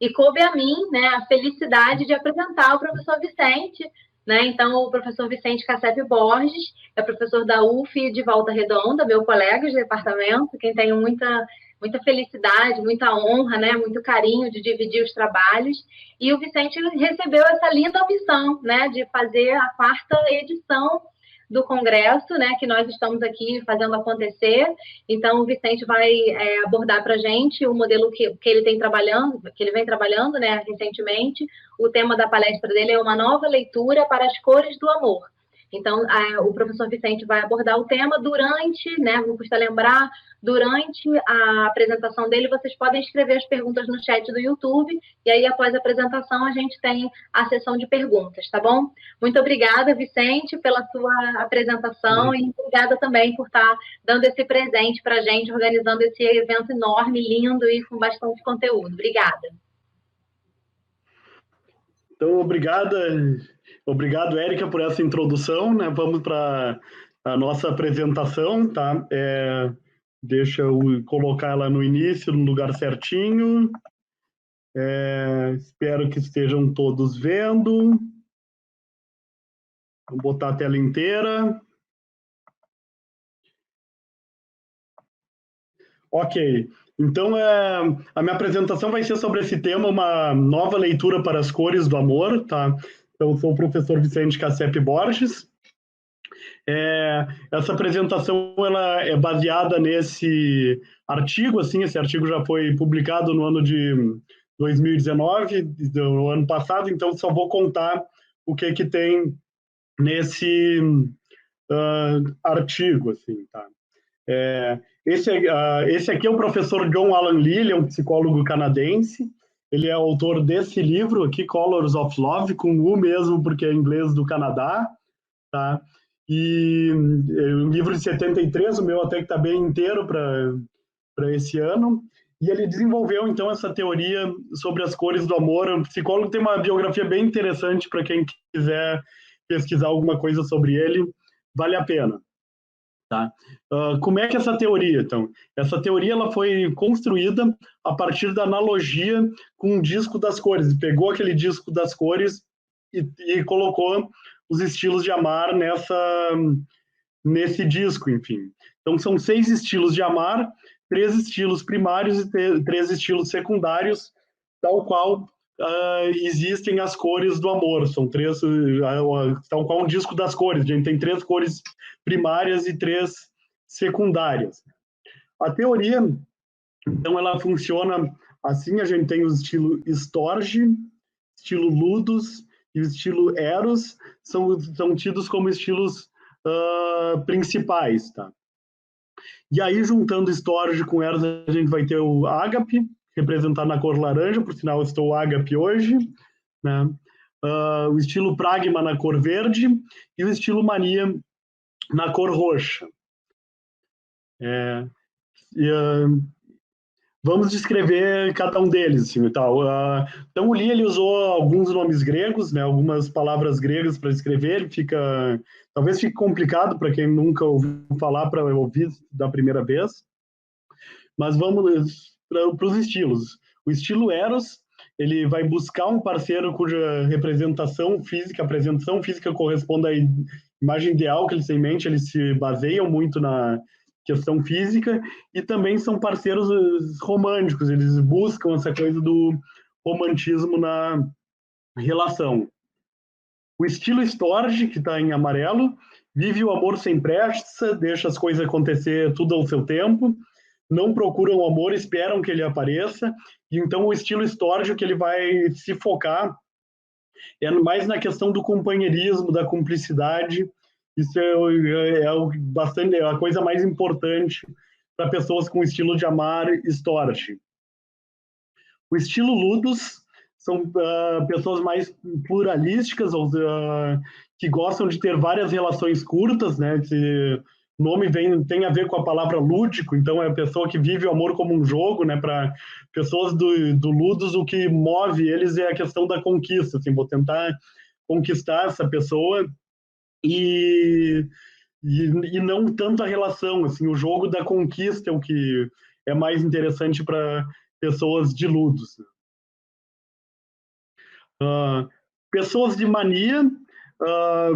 e coube a mim, né, a felicidade de apresentar o professor Vicente, né? Então, o professor Vicente Cassep Borges é professor da UF de Volta Redonda, meu colega de departamento, quem tenho muita felicidade, muita honra, né, muito carinho de dividir os trabalhos. E o Vicente recebeu essa linda missão, né, de fazer a 4ª edição do congresso, né, que nós estamos aqui fazendo acontecer. Então, o Vicente vai abordar para a gente o modelo que ele vem trabalhando, né, recentemente. O tema da palestra dele é uma nova leitura para as cores do amor. Então, o professor Vicente vai abordar o tema durante, né, não custa lembrar, durante a apresentação dele, vocês podem escrever as perguntas no chat do YouTube, e aí, após a apresentação, a gente tem a sessão de perguntas, tá bom? Muito obrigada, Vicente, pela sua apresentação, e obrigada também por estar dando esse presente para a gente, organizando esse evento enorme, lindo e com bastante conteúdo. Obrigada. Então, obrigado, Érica, por essa introdução, né? Vamos para a nossa apresentação, tá? Deixa eu colocar ela no início, no lugar certinho. Espero que estejam todos vendo. Vou botar a tela inteira. Ok. Então, a minha apresentação vai ser sobre esse tema, uma nova leitura para as cores do amor, tá? Então, eu sou o professor Vicente Cassep Borges. Essa apresentação ela é baseada nesse artigo, assim, esse artigo já foi publicado no ano de 2019, do ano passado, então só vou contar o que tem nesse artigo, assim, tá? Esse aqui é o professor John Alan Lilly, é um psicólogo canadense. Ele é autor desse livro aqui, Colors of Love, com U mesmo, porque é inglês do Canadá, tá? E um livro de 73, o meu até que está bem inteiro para esse ano. E ele desenvolveu, então, essa teoria sobre as cores do amor. O psicólogo tem uma biografia bem interessante para quem quiser pesquisar alguma coisa sobre ele, vale a pena. Tá? Como é que essa teoria, então? Essa teoria ela foi construída a partir da analogia com o disco das cores. Pegou aquele disco das cores e colocou os estilos de amar nesse disco, enfim. Então, são 6 estilos de amar, 3 estilos primários e 3 estilos secundários, tal qual existem as cores do amor. São 3, tal qual um disco das cores. A gente tem 3 cores primárias e 3 secundárias. A teoria, então, ela funciona assim: a gente tem o estilo Storge, estilo Ludus e o estilo Eros, são tidos como estilos principais, tá? E aí, juntando Storge com Eros, a gente vai ter o Ágape, representado na cor laranja, por sinal, eu estou Ágape hoje, né? O estilo Pragma na cor verde e o estilo Mania na cor roxa. Vamos descrever cada um deles, assim, e tal. Então, o Lee ele usou alguns nomes gregos, né, algumas palavras gregas para escrever. Talvez fique complicado para quem nunca ouviu falar, para ouvir da primeira vez. Mas vamos para os estilos. O estilo Eros, ele vai buscar um parceiro cuja representação física, apresentação física corresponda à imagem ideal que eles têm em mente. Eles se baseiam muito na questão física, e também são parceiros românticos, eles buscam essa coisa do romantismo na relação. O estilo Storge, que está em amarelo, vive o amor sem pressa, deixa as coisas acontecer tudo ao seu tempo, não procuram o amor, esperam que ele apareça. E então o estilo Storge, que ele vai se focar é mais na questão do companheirismo, da cumplicidade. Isso é a coisa mais importante para pessoas com estilo de amar Storge. O estilo Ludus são pessoas mais pluralísticas, que gostam de ter várias relações curtas, né? Esse nome tem a ver com a palavra lúdico, então é a pessoa que vive o amor como um jogo, né? Para pessoas do Ludus, o que move eles é a questão da conquista, assim, vou tentar conquistar essa pessoa e não tanto a relação, assim, o jogo da conquista é o que é mais interessante para pessoas de Ludus. Pessoas de mania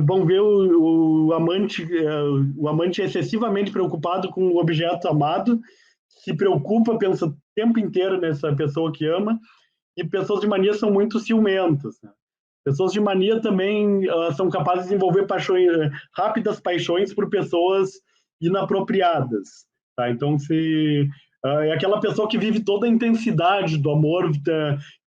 vão ver o amante excessivamente preocupado com o objeto amado, se preocupa, pensa o tempo inteiro nessa pessoa que ama, e pessoas de mania são muito ciumentas, né? Pessoas de mania também são capazes de desenvolver rápidas paixões por pessoas inapropriadas. Tá? Então, se é aquela pessoa que vive toda a intensidade do amor,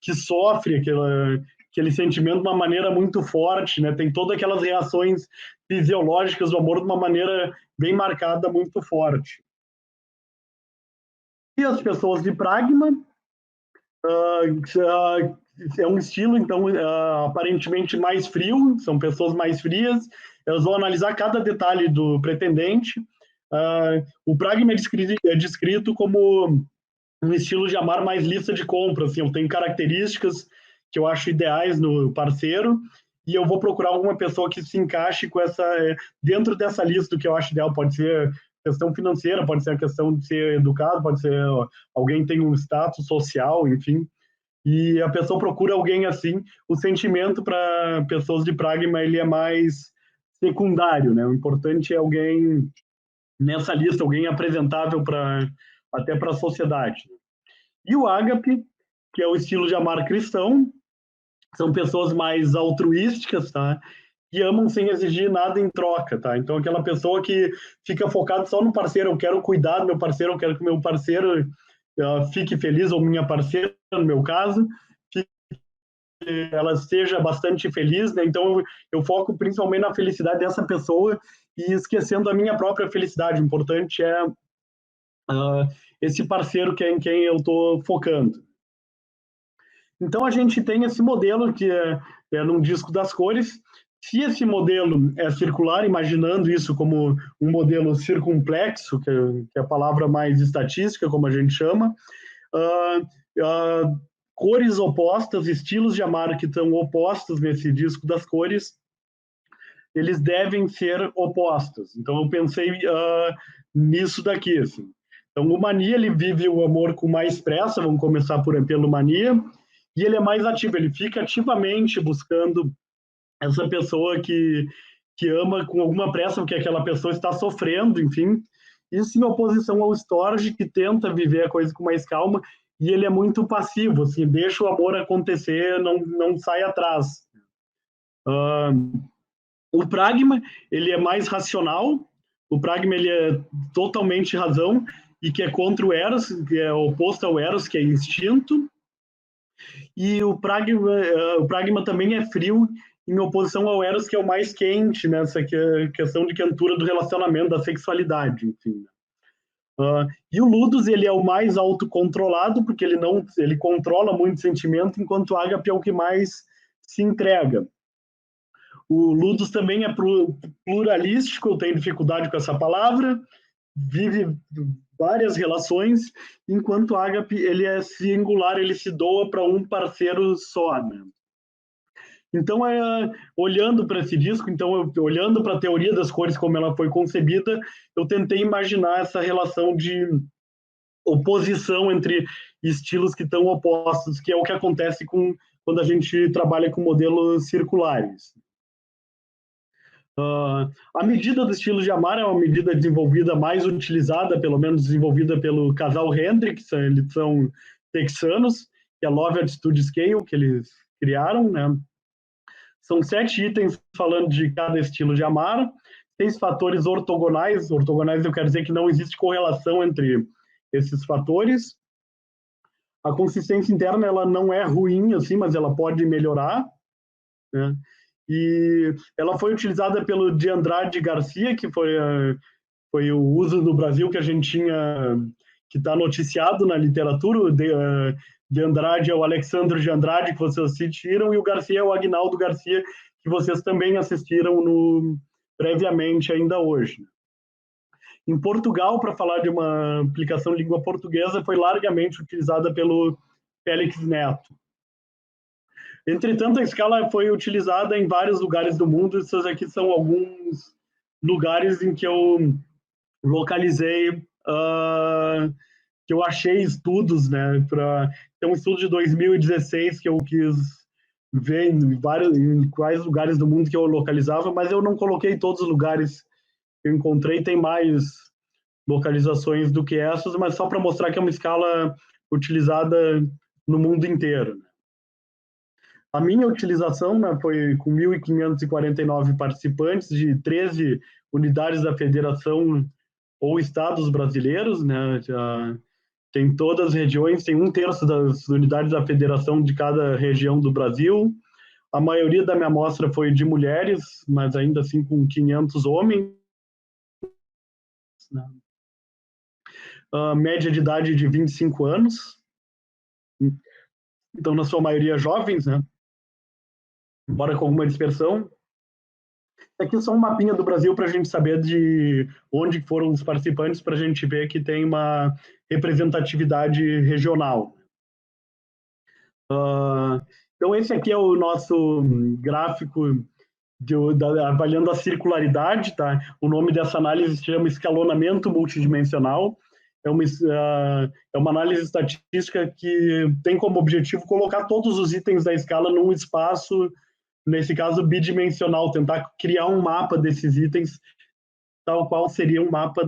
que sofre aquele sentimento de uma maneira muito forte, né? Tem todas aquelas reações fisiológicas do amor de uma maneira bem marcada, muito forte. E as pessoas de pragma, é um estilo, então, aparentemente mais frio, são pessoas mais frias, elas vão analisar cada detalhe do pretendente. O pragma é descrito como um estilo de amar mais lista de compras, assim, eu tenho características que eu acho ideais no parceiro, e eu vou procurar alguma pessoa que se encaixe com dentro dessa lista do que eu acho ideal. Pode ser questão financeira, pode ser a questão de ser educado, pode ser alguém que tem um status social, enfim. E a pessoa procura alguém assim. O sentimento para pessoas de pragma ele é mais secundário, né? O importante é alguém nessa lista, alguém apresentável até para a sociedade. E o ágape, que é o estilo de amar cristão, são pessoas mais altruísticas, tá? Que amam sem exigir nada em troca, tá? Então, aquela pessoa que fica focada só no parceiro, eu quero cuidar do meu parceiro, eu quero que o meu parceiro fique feliz, ou minha parceira, no meu caso, que ela seja bastante feliz, né? Então, eu foco principalmente na felicidade dessa pessoa e esquecendo a minha própria felicidade. O importante é esse parceiro em quem eu estou focando. Então, a gente tem esse modelo que é num disco das cores. Se esse modelo é circular, imaginando isso como um modelo circunplexo, que é a palavra mais estatística, como a gente chama, cores opostas, estilos de amar que estão opostos nesse disco das cores, eles devem ser opostos. Então, eu pensei nisso daqui. Assim. Então, o mania, ele vive o amor com mais pressa, vamos começar pelo mania, e ele é mais ativo, ele fica ativamente buscando essa pessoa que ama com alguma pressa, porque aquela pessoa está sofrendo, enfim. Isso em oposição ao storge, que tenta viver a coisa com mais calma, e ele é muito passivo, assim, deixa o amor acontecer, não sai atrás. O pragma, ele é mais racional, o pragma ele é totalmente razão, e que é contra o eros, que é oposto ao eros, que é instinto, e o pragma também é frio em oposição ao eros, que é o mais quente nessa questão de quentura do relacionamento, da sexualidade, enfim. E o ludus, ele é o mais autocontrolado, porque ele controla muito o sentimento, enquanto o ágape é o que mais se entrega. O ludus também é pluralístico, eu tenho dificuldade com essa palavra, vive várias relações, enquanto o ágape ele é singular, ele se doa para um parceiro só, né? Então, olhando para esse disco, olhando para a teoria das cores como ela foi concebida, eu tentei imaginar essa relação de oposição entre estilos que estão opostos, que é o que acontece quando a gente trabalha com modelos circulares. A medida do estilo de amar é uma medida desenvolvida, mais utilizada, pelo menos desenvolvida pelo casal Hendrix, eles são texanos, que é a Love Attitude Scale, que eles criaram, né? São 7 itens falando de cada estilo de amar, 6 fatores ortogonais. Ortogonais eu quero dizer que não existe correlação entre esses fatores. A consistência interna ela não é ruim, assim, mas ela pode melhorar, né? E ela foi utilizada pelo de Andrade Garcia, que foi o uso no Brasil que a gente tinha, que está noticiado na literatura. De Andrade é o Alexandre de Andrade, que vocês assistiram, e o Garcia é o Agnaldo Garcia, que vocês também assistiram previamente ainda hoje. Em Portugal, para falar de uma aplicação de língua portuguesa, foi largamente utilizada pelo Félix Neto. Entretanto, a escala foi utilizada em vários lugares do mundo. Esses aqui são alguns lugares em que eu localizei, que eu achei estudos, né? Tem um estudo de 2016 que eu quis ver em quais lugares do mundo que eu localizava, mas eu não coloquei todos os lugares que eu encontrei, tem mais localizações do que essas, mas só para mostrar que é uma escala utilizada no mundo inteiro. A minha utilização, né, foi com 1.549 participantes de 13 unidades da federação ou estados brasileiros, né, tem todas as regiões, tem 1/3 das unidades da federação de cada região do Brasil. A maioria da minha amostra foi de mulheres, mas ainda assim com 500 homens. Né? Média de idade de 25 anos. Então, na sua maioria, jovens, né? Embora com alguma dispersão. Aqui é só um mapinha do Brasil para a gente saber de onde foram os participantes, para a gente ver que tem uma representatividade regional. Então, esse aqui é o nosso gráfico avaliando a circularidade. Tá? O nome dessa análise se chama escalonamento multidimensional. É uma análise estatística que tem como objetivo colocar todos os itens da escala num espaço, nesse caso, bidimensional, tentar criar um mapa desses itens, tal qual seria um mapa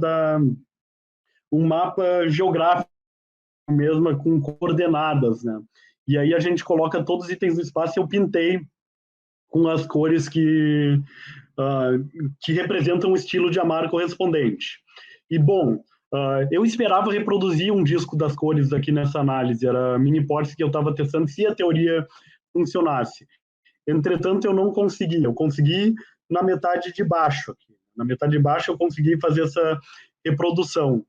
geográfico mesmo, com coordenadas, né? E aí a gente coloca todos os itens do espaço e eu pintei com as cores que representam o estilo de amar correspondente. E, bom, eu esperava reproduzir um disco das cores aqui nessa análise, era a mini hipótese que eu estava testando se a teoria funcionasse. Entretanto, eu não consegui. Eu consegui na metade de baixo. Na metade de baixo eu consegui fazer essa reprodução.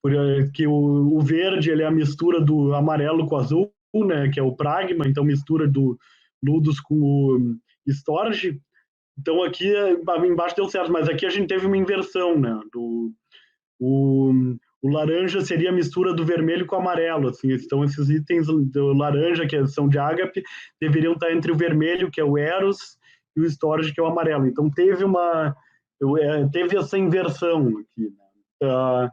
Porque o verde ele é a mistura do amarelo com o azul, né, que é o pragma, então mistura do Ludus com o storage. Então aqui embaixo deu certo, mas aqui a gente teve uma inversão, né? O laranja seria a mistura do vermelho com o amarelo, assim. Então esses itens do laranja, que são de ágape, deveriam estar entre o vermelho, que é o eros, e o storage, que é o amarelo. Então teve essa inversão aqui, né?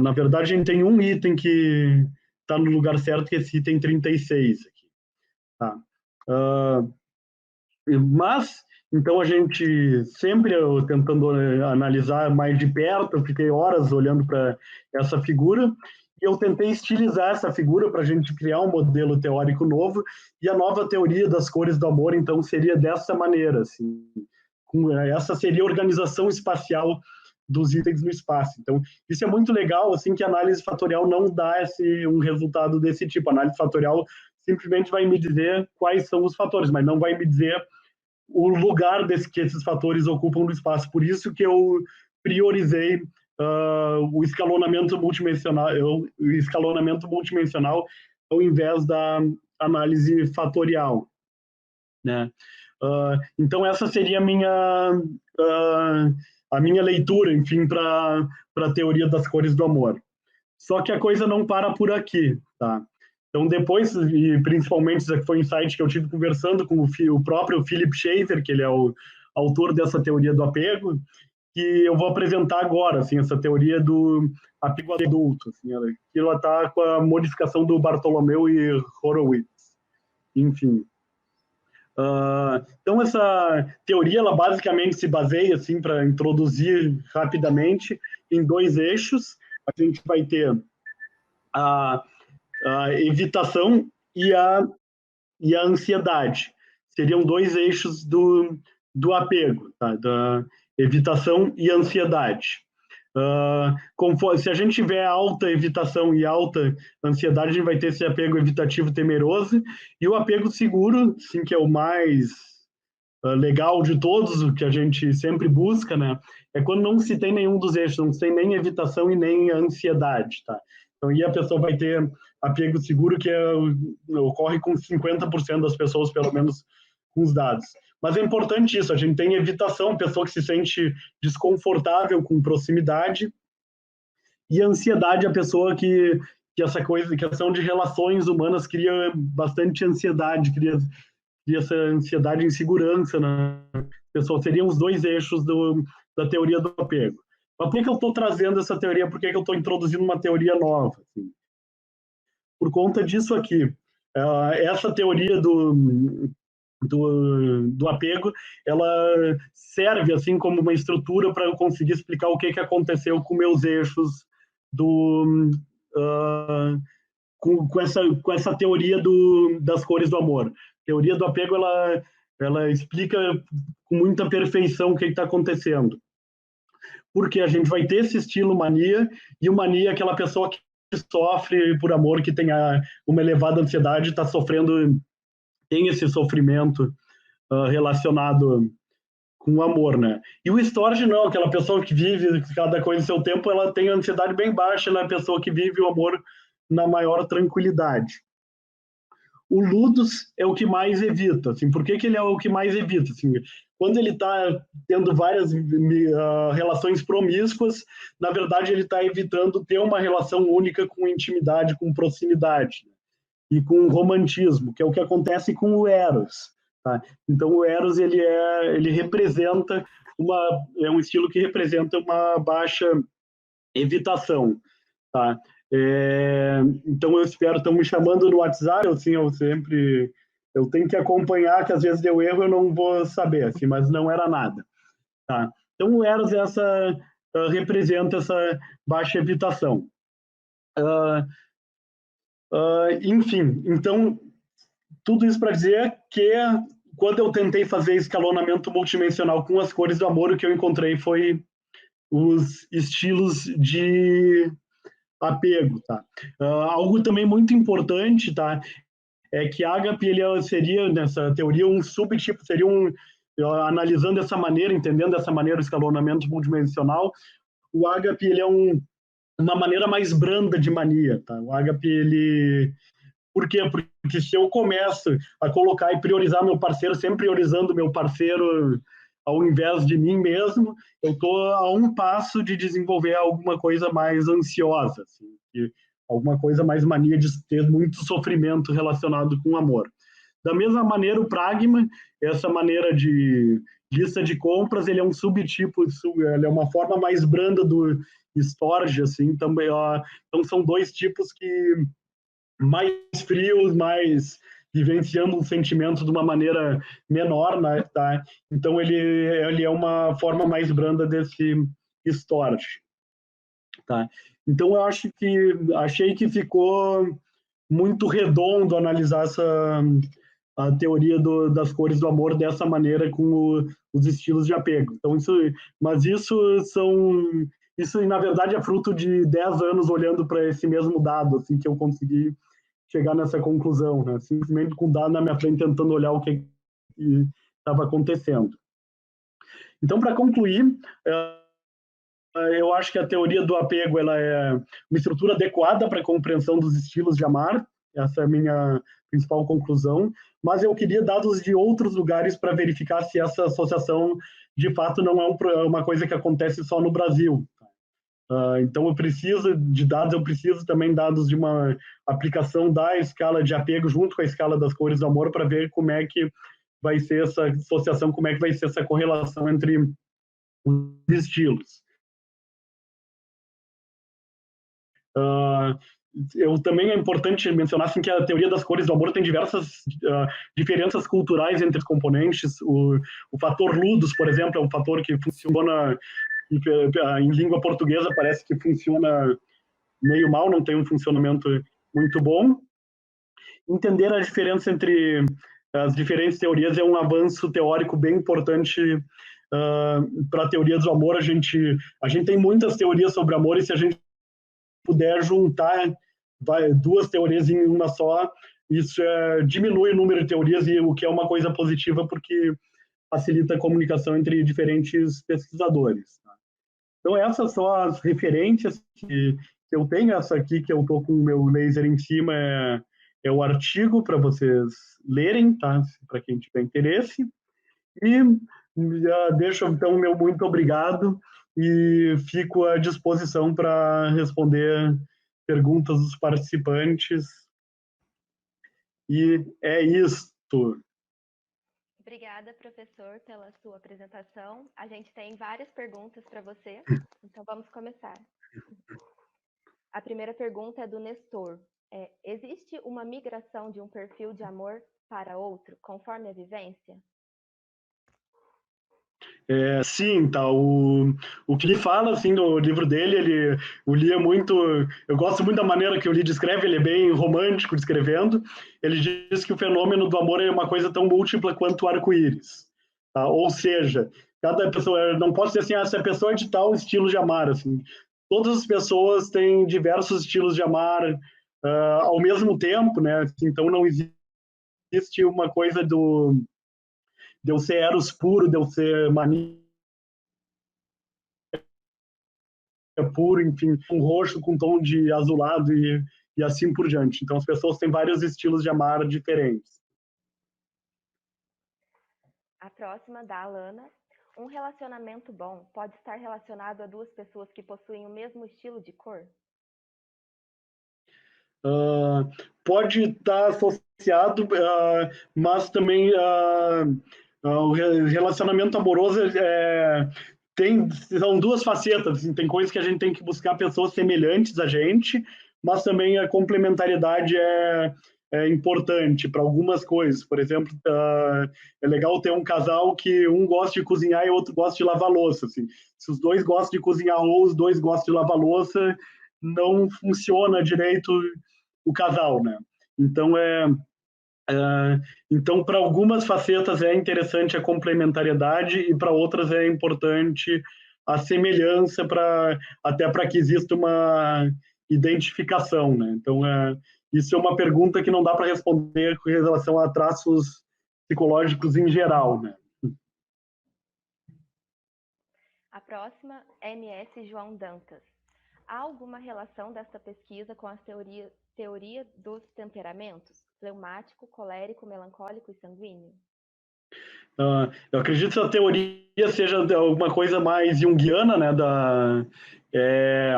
Na verdade, a gente tem um item que está no lugar certo, que é esse item 36 aqui. Tá? Mas, então, a gente sempre tentando analisar mais de perto, eu fiquei horas olhando para essa figura, e eu tentei estilizar essa figura para a gente criar um modelo teórico novo, e a nova teoria das cores do amor, então, seria dessa maneira, assim, essa seria a organização espacial dos itens no espaço. Então, isso é muito legal, assim, que a análise fatorial não dá um resultado desse tipo. A análise fatorial simplesmente vai me dizer quais são os fatores, mas não vai me dizer o lugar que esses fatores ocupam no espaço. Por isso que eu priorizei o escalonamento multidimensional ao invés da análise fatorial, né? Então essa seria a minha leitura, enfim, para a teoria das cores do amor. Só que a coisa não para por aqui, tá? Então, depois, e principalmente, isso aqui foi um insight que eu tive conversando com o próprio Philip Schaefer, que ele é o autor dessa teoria do apego, que eu vou apresentar agora, assim, essa teoria do apego adulto. Assim, ela está com a modificação do Bartholomew e Horowitz. Enfim. Então, essa teoria, ela basicamente se baseia, assim, para introduzir rapidamente, em 2 eixos. A gente vai ter a evitação e a ansiedade. Seriam 2 eixos do apego, tá? Da evitação e ansiedade. Se a gente tiver alta evitação e alta ansiedade, a gente vai ter esse apego evitativo temeroso, e o apego seguro, sim, que é o mais legal de todos, o que a gente sempre busca, né? É quando não se tem nenhum dos eixos, não se tem nem evitação e nem ansiedade, tá? Então, e a pessoa vai ter apego seguro, que ocorre com 50% das pessoas, pelo menos, com os dados. Mas é importante isso, a gente tem evitação, pessoa que se sente desconfortável com proximidade, e ansiedade, a pessoa que essa coisa, que a questão de relações humanas cria bastante ansiedade, cria essa ansiedade e insegurança, né? Pessoal, seriam os 2 eixos da teoria do apego. Mas por que eu estou trazendo essa teoria? Por que eu estou introduzindo uma teoria nova? Assim? Por conta disso aqui. essa teoria do apego, ela serve assim como uma estrutura para eu conseguir explicar o que aconteceu com meus eixos do uh, com essa teoria das cores do amor. A teoria do apego, ela explica com muita perfeição o que está acontecendo. Porque a gente vai ter esse estilo mania, e o mania é aquela pessoa que sofre por amor, que tem uma elevada ansiedade, está sofrendo, tem esse sofrimento relacionado com o amor, né? E o Storge não, aquela pessoa que vive cada coisa em seu tempo, ela tem a ansiedade bem baixa, ela é a pessoa que vive o amor na maior tranquilidade. O Ludus é o que mais evita, assim, por que ele é o que mais evita? Assim, quando ele está tendo várias relações promíscuas, na verdade ele está evitando ter uma relação única com intimidade, com proximidade, né? E com romantismo, que é o que acontece com o Eros. Tá? Então o Eros ele representa é um estilo que representa uma baixa evitação. Tá? Então eu espero, estão me chamando no WhatsApp, assim, eu tenho que acompanhar, que às vezes deu erro, eu não vou saber, assim, mas não era nada. Tá? Então o Eros representa essa baixa evitação. Enfim, então tudo isso para dizer que quando eu tentei fazer escalonamento multidimensional com as cores do amor, o que eu encontrei foi os estilos de apego, tá? Algo também muito importante, tá? É que Ágape ele seria nessa teoria um subtipo, seria analisando dessa maneira, entendendo dessa maneira o escalonamento multidimensional, o Ágape ele é uma maneira mais branda de mania, tá? O Ágape ele por quê? Porque se eu começo a colocar e priorizar meu parceiro, sempre priorizando meu parceiro ao invés de mim mesmo, eu estou a um passo de desenvolver alguma coisa mais ansiosa, assim, alguma coisa mais mania de ter muito sofrimento relacionado com o amor. Da mesma maneira, o pragma, essa maneira de lista de compras, ele é um subtipo, ele é uma forma mais branda do storage, assim, também, ó, então são dois tipos que mais frios, mais vivenciando um sentimento de uma maneira menor, né, tá? Então ele é uma forma mais branda desse storage, tá? Então eu achei que ficou muito redondo analisar a teoria das cores do amor dessa maneira com os estilos de apego. Então mas isso na verdade é fruto de 10 anos olhando para esse mesmo dado, assim, que eu consegui chegar nessa conclusão, né? Simplesmente com o dado na minha frente, tentando olhar o que estava acontecendo. Então, para concluir, eu acho que a teoria do apego ela é uma estrutura adequada para a compreensão dos estilos de amar. Essa é a minha principal conclusão. Mas eu queria dados de outros lugares para verificar se essa associação, de fato, não é uma coisa que acontece só no Brasil. Então, eu preciso de dados, eu preciso também dados de uma aplicação da escala de apego junto com a escala das cores do amor para ver como é que vai ser essa associação, como é que vai ser essa correlação entre os estilos. Eu também é importante mencionar assim, que a teoria das cores do amor tem diversas diferenças culturais entre os componentes. O fator ludus, por exemplo, é um fator que funciona em língua portuguesa, parece que funciona meio mal, não tem um funcionamento muito bom. Entender a diferença entre as diferentes teorias é um avanço teórico bem importante para a teoria do amor. A gente tem muitas teorias sobre amor, e se a gente puder juntar duas teorias em uma só, isso diminui o número de teorias, e o que é uma coisa positiva, porque facilita a comunicação entre diferentes pesquisadores. Então, essas são as referências que eu tenho. Essa aqui que eu estou com o meu laser em cima é o artigo para vocês lerem, tá? Para quem tiver interesse. E deixo, então, o meu muito obrigado e fico à disposição para responder perguntas dos participantes. E é isto. Obrigada, professor, pela sua apresentação. A gente tem várias perguntas para você, então vamos começar. A primeira pergunta é do Nestor. Existe uma migração de um perfil de amor para outro, conforme a vivência? Sim, tá. O que ele fala, assim, no livro dele, o Lee é muito... Eu gosto muito da maneira que o Lee descreve, ele é bem romântico descrevendo. Ele diz que o fenômeno do amor é uma coisa tão múltipla quanto o arco-íris. Tá? Ou seja, cada pessoa... Não posso dizer assim, essa pessoa é de tal estilo de amar, assim. Todas as pessoas têm diversos estilos de amar ao mesmo tempo, né? Então não existe uma coisa de eu ser eros puro, de eu ser mania puro, enfim, um roxo com tom de azulado e assim por diante. Então, as pessoas têm vários estilos de amar diferentes. A próxima, da Alana. Um relacionamento bom pode estar relacionado a duas pessoas que possuem o mesmo estilo de cor? Pode estar associado, mas também o relacionamento amoroso são duas facetas. Assim, tem coisas que a gente tem que buscar pessoas semelhantes a gente, mas também a complementariedade é importante para algumas coisas. Por exemplo, é legal ter um casal que um gosta de cozinhar e o outro gosta de lavar louça. Assim. Se os dois gostam de cozinhar ou os dois gostam de lavar louça, não funciona direito o casal, né? Então então para algumas facetas é interessante a complementariedade e para outras é importante a semelhança até para que exista uma identificação, né? Então isso é uma pergunta que não dá para responder com relação a traços psicológicos em geral, né? A próxima, MS João Dantas. Há alguma relação desta pesquisa com a teoria dos temperamentos? Fleumático, colérico, melancólico e sanguíneo? Eu acredito que a teoria seja alguma coisa mais junguiana, né? É,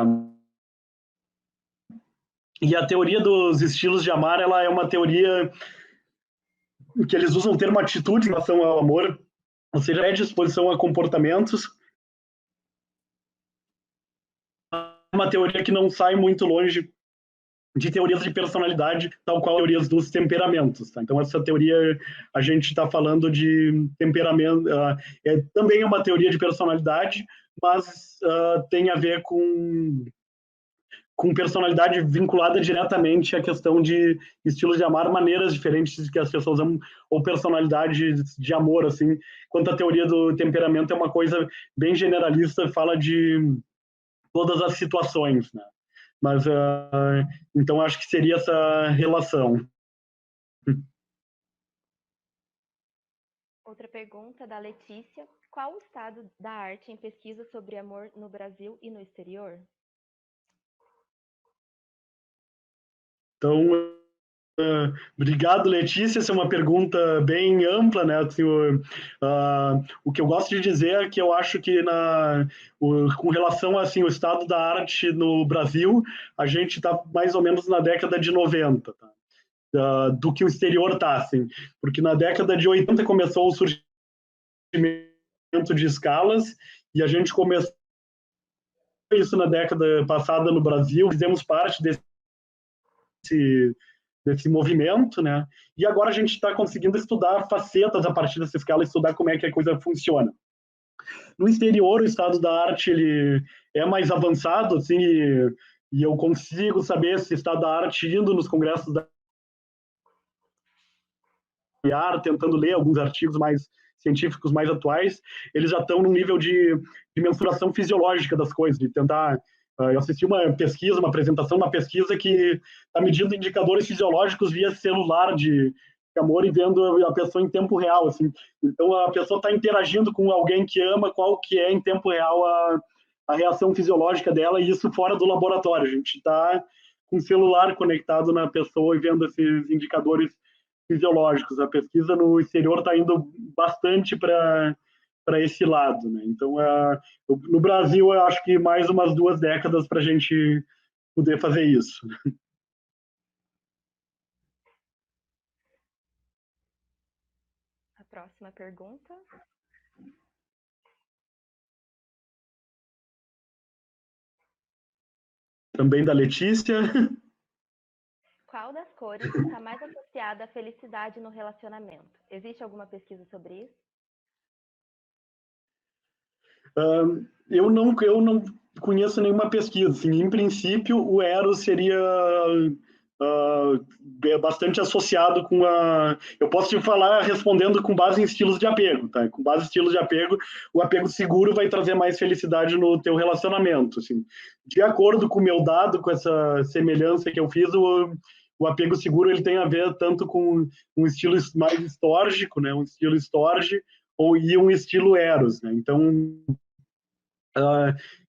e a teoria dos estilos de amar, ela é uma teoria que eles usam o termo atitude em relação ao amor, ou seja, é disposição a comportamentos. É uma teoria que não sai muito longe de teorias de personalidade, tal qual teorias dos temperamentos. Tá? Então, essa teoria, a gente está falando de temperamento, também é uma teoria de personalidade, mas tem a ver com personalidade vinculada diretamente à questão de estilos de amar, maneiras diferentes que as pessoas amam, ou personalidade de amor, assim. Quanto à teoria do temperamento, é uma coisa bem generalista, fala de todas as situações, né? Mas, então, acho que seria essa relação. Outra pergunta da Letícia. Qual o estado da arte em pesquisa sobre amor no Brasil e no exterior? Então, obrigado, Letícia. Essa é uma pergunta bem ampla, né? Assim, o que eu gosto de dizer é que eu acho que com relação assim, o estado da arte no Brasil, a gente está mais ou menos na década de 90, tá? Do que o exterior está, assim. Porque na década de 80 começou o surgimento de escalas e a gente começou isso na década passada no Brasil, fizemos parte desse movimento, né? E agora a gente está conseguindo estudar facetas a partir dessa escala, estudar como é que a coisa funciona. No exterior, o estado da arte ele é mais avançado, assim, e eu consigo saber esse estado da arte indo nos congressos da IAR, tentando ler alguns artigos mais científicos mais atuais, eles já estão num nível de mensuração fisiológica das coisas, de tentar. Eu assisti uma pesquisa, uma apresentação, uma pesquisa que está medindo indicadores fisiológicos via celular de amor e vendo a pessoa em tempo real, assim. Então a pessoa está interagindo com alguém que ama, qual que é em tempo real a reação fisiológica dela, e isso fora do laboratório. A gente está com o celular conectado na pessoa e vendo esses indicadores fisiológicos. A pesquisa no exterior está indo bastante para esse lado, né? Então, no Brasil, eu acho que mais umas 2 décadas para a gente poder fazer isso. A próxima pergunta. Também da Letícia. Qual das cores está mais associada à felicidade no relacionamento? Existe alguma pesquisa sobre isso? Eu não conheço nenhuma pesquisa. Assim, em princípio, o Eros seria bastante associado com a... Eu posso te falar respondendo com base em estilos de apego, tá? Com base em estilos de apego, o apego seguro vai trazer mais felicidade no teu relacionamento, assim. De acordo com o meu dado, com essa semelhança que eu fiz, o apego seguro ele tem a ver tanto com um estilo mais histórgico, né? Um estilo storge, e um estilo Eros, né? Então,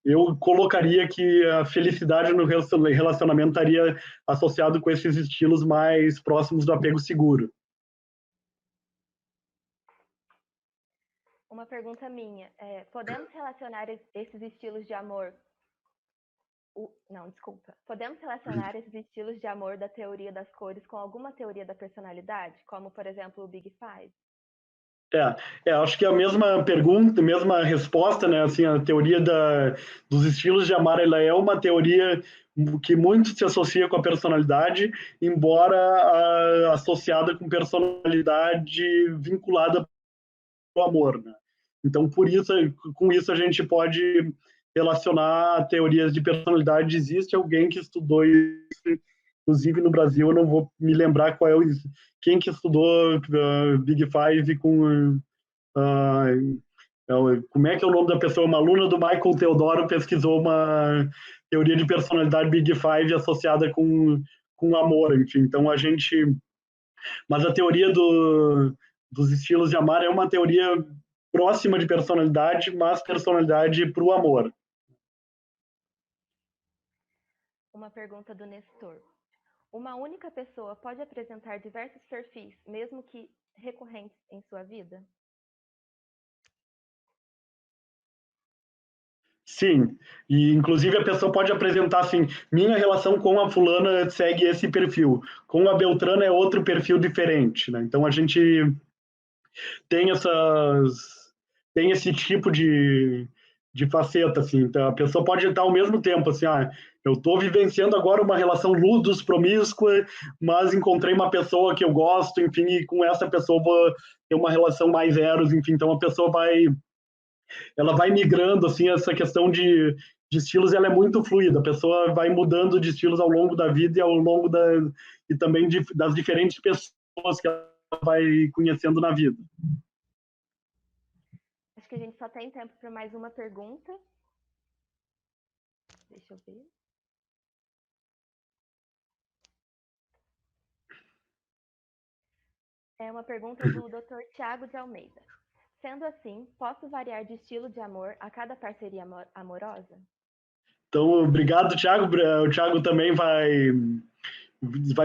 eu colocaria que a felicidade no relacionamento estaria associado com esses estilos mais próximos do apego seguro. Uma pergunta minha. Podemos relacionar esses estilos de amor... Podemos relacionar esses estilos de amor da teoria das cores com alguma teoria da personalidade? Como, por exemplo, o Big Five? Acho que é a mesma pergunta, a mesma resposta, né? Assim, a teoria dos estilos de amar, ela é uma teoria que muito se associa com a personalidade, embora associada com personalidade vinculada ao amor, né? Então, com isso a gente pode relacionar teorias de personalidade. Existe alguém que estudou isso, inclusive no Brasil, eu não vou me lembrar quem que estudou Big Five com... como é que é o nome da pessoa? Uma aluna do Michael Teodoro pesquisou uma teoria de personalidade Big Five associada com amor, enfim. Então, Mas a teoria dos estilos de amar é uma teoria próxima de personalidade, mas personalidade para o amor. Uma pergunta do Nestor. Uma única pessoa pode apresentar diversos perfis, mesmo que recorrentes em sua vida? Sim, e inclusive a pessoa pode apresentar assim, minha relação com a fulana segue esse perfil, com a Beltrana é outro perfil diferente, né? Então a gente tem esse tipo de faceta, assim. Então, a pessoa pode estar ao mesmo tempo, assim, eu estou vivenciando agora uma relação ludos, promíscua, mas encontrei uma pessoa que eu gosto, enfim, e com essa pessoa vou ter uma relação mais eros, enfim, então a pessoa ela vai migrando, assim, essa questão de estilos, ela é muito fluida, a pessoa vai mudando de estilos ao longo da vida e ao longo e também das diferentes pessoas que ela vai conhecendo na vida. Acho que a gente só tem tempo para mais uma pergunta. Deixa eu ver. É uma pergunta do Dr. Tiago de Almeida. Sendo assim, posso variar de estilo de amor a cada parceria amorosa? Então, obrigado, Tiago. O Tiago também vai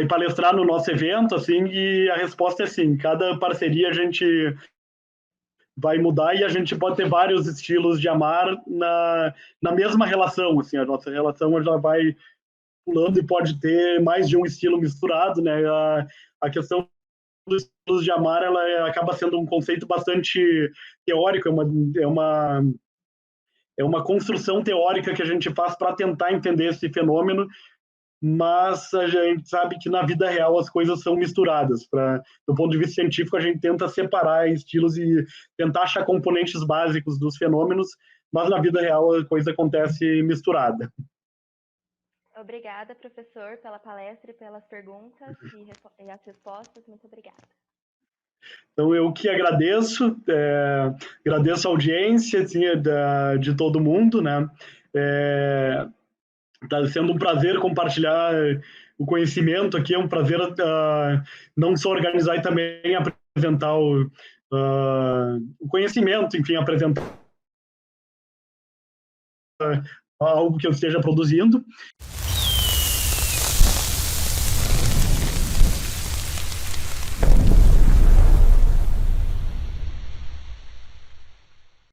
palestrar no nosso evento, assim, e a resposta é sim. Cada parceria a gente vai mudar e a gente pode ter vários estilos de amar na mesma relação, assim, a nossa relação já vai pulando e pode ter mais de um estilo misturado, né? A questão dos estilos de amar, ela acaba sendo um conceito bastante teórico, é uma construção teórica que a gente faz para tentar entender esse fenômeno, mas a gente sabe que na vida real as coisas são misturadas. Do ponto de vista científico, a gente tenta separar estilos e tentar achar componentes básicos dos fenômenos, mas na vida real a coisa acontece misturada. Obrigada, professor, pela palestra e pelas perguntas e as respostas. Muito obrigada. Então, eu que agradeço, agradeço a audiência assim, de todo mundo, né? Está sendo um prazer compartilhar o conhecimento aqui, é um prazer não só organizar e também apresentar o conhecimento, enfim, apresentar algo que eu esteja produzindo.